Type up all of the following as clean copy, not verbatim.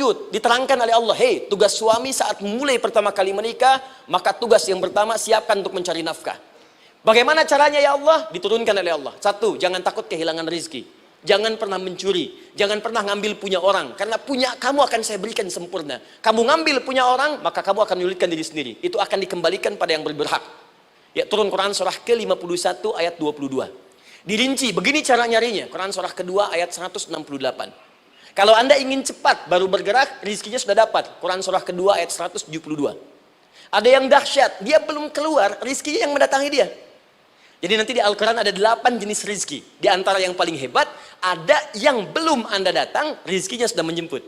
lanjut diterangkan oleh Allah, hei, tugas suami saat mulai pertama kali menikah, maka tugas yang pertama siapkan untuk mencari nafkah. Bagaimana caranya ya Allah? Diturunkan oleh Allah. Satu, jangan takut kehilangan rezeki. Jangan pernah mencuri, jangan pernah ngambil punya orang, karena punya kamu akan saya berikan sempurna. Kamu ngambil punya orang, maka kamu akan menyulitkan diri sendiri. Itu akan dikembalikan pada yang berhak. Ya, turun Quran surah ke-51 ayat 22. Dirinci, begini cara nyarinya. Quran surah kedua ayat 168. Kalau Anda ingin cepat baru bergerak, rizkinya sudah dapat. Quran surah kedua ayat 172. Ada yang dahsyat, dia belum keluar, rizkinya yang mendatangi dia. Jadi nanti di Al-Quran ada 8 jenis rizki. Di antara yang paling hebat, ada yang belum Anda datang, rizkinya sudah menjemput.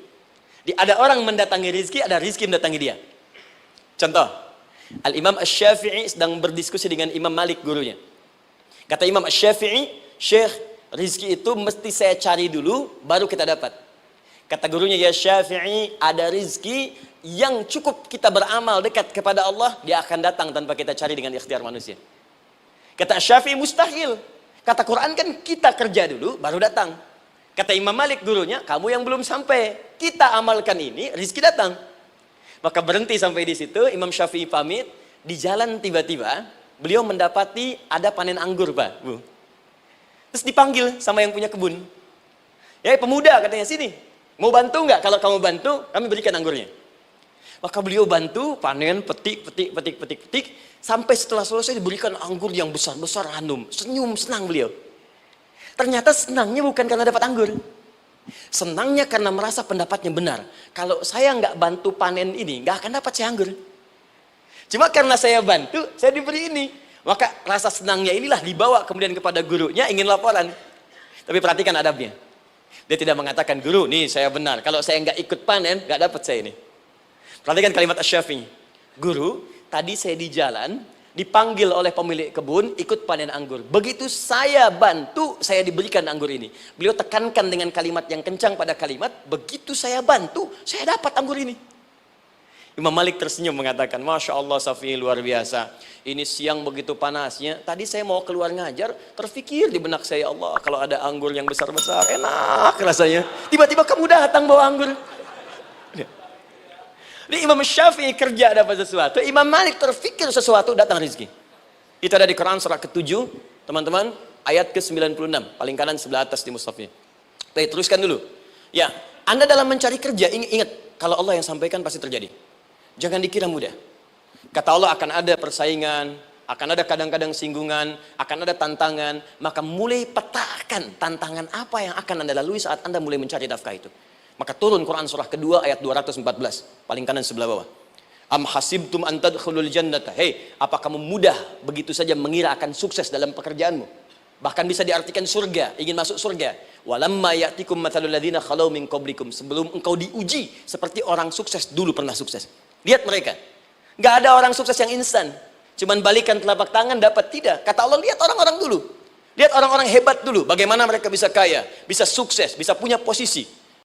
Ada orang mendatangi rizki, ada rizki mendatangi dia. Contoh, Al-Imam Asy-Syafi'i sedang berdiskusi dengan Imam Malik, gurunya. Kata Imam Asy-Syafi'i, Syekh, rizki itu mesti saya cari dulu, baru kita dapat. Kata gurunya, ya Syafi'i, ada rizki yang cukup kita beramal dekat kepada Allah, dia akan datang tanpa kita cari dengan ikhtiar manusia. Kata Syafi'i, mustahil. Kata Quran kan kita kerja dulu, baru datang. Kata Imam Malik, gurunya, kamu yang belum sampai. Kita amalkan ini, rizki datang. Maka berhenti sampai di situ, Imam Syafi'i pamit. Di jalan tiba-tiba, beliau mendapati ada panen anggur, Pak, Bu. Terus dipanggil sama yang punya kebun. Ya, pemuda katanya, sini. Mau bantu nggak? Kalau kamu bantu, kami berikan anggurnya. Maka beliau bantu, panen, petik. Sampai setelah selesai diberikan anggur yang besar-besar, hanum. Senyum, senang beliau. Ternyata senangnya bukan karena dapat anggur. Senangnya karena merasa pendapatnya benar. Kalau saya nggak bantu panen ini, nggak akan dapat saya anggur. Cuma karena saya bantu, saya diberi ini. Maka rasa senangnya inilah dibawa kemudian kepada gurunya, ingin laporan. Tapi perhatikan adabnya. Dia tidak mengatakan, guru, nih saya benar. Kalau saya nggak ikut panen, nggak dapat saya ini. Perhatikan kalimat Asy-Syafi'i. Guru, tadi saya di jalan, dipanggil oleh pemilik kebun, ikut panen anggur. Begitu saya bantu, saya diberikan anggur ini. Beliau tekankan dengan kalimat yang kencang pada kalimat, begitu saya bantu, saya dapat anggur ini. Imam Malik tersenyum mengatakan, Masya Allah Syafi'i, luar biasa. Ini siang begitu panasnya. Tadi saya mau keluar ngajar, terfikir di benak saya, Allah, kalau ada anggur yang besar-besar, enak rasanya. Tiba-tiba kamu datang bawa anggur. Ini Imam Syafi'i kerja dapat sesuatu, Imam Malik terfikir sesuatu, datang rezeki. Itu ada di Quran surah ke-7, teman-teman, ayat ke-96, paling kanan sebelah atas di mushafnya. Baik, teruskan dulu. Ya, Anda dalam mencari kerja, ingat, kalau Allah yang sampaikan pasti terjadi. Jangan dikira mudah. Kata Allah akan ada persaingan, akan ada kadang-kadang singgungan, akan ada tantangan. Maka mulai petakan tantangan apa yang akan Anda lalui saat Anda mulai mencari nafkah itu. Maka turun Quran surah kedua ayat 214, paling kanan sebelah bawah. Am hasibtum an tadkhulul jannata. Hei, apa kamu mudah begitu saja mengira akan sukses dalam pekerjaanmu? Bahkan bisa diartikan surga, ingin masuk surga. Walamma ya'tikum mathalul ladzina khalau min qablikum. Sebelum engkau diuji seperti orang sukses dulu pernah sukses. Lihat mereka. Nggak ada orang sukses yang instan. Cuman balikan telapak tangan dapat, tidak. Kata Allah, lihat orang-orang dulu. Lihat orang-orang hebat dulu. Bagaimana mereka bisa kaya, bisa sukses, bisa punya posisi.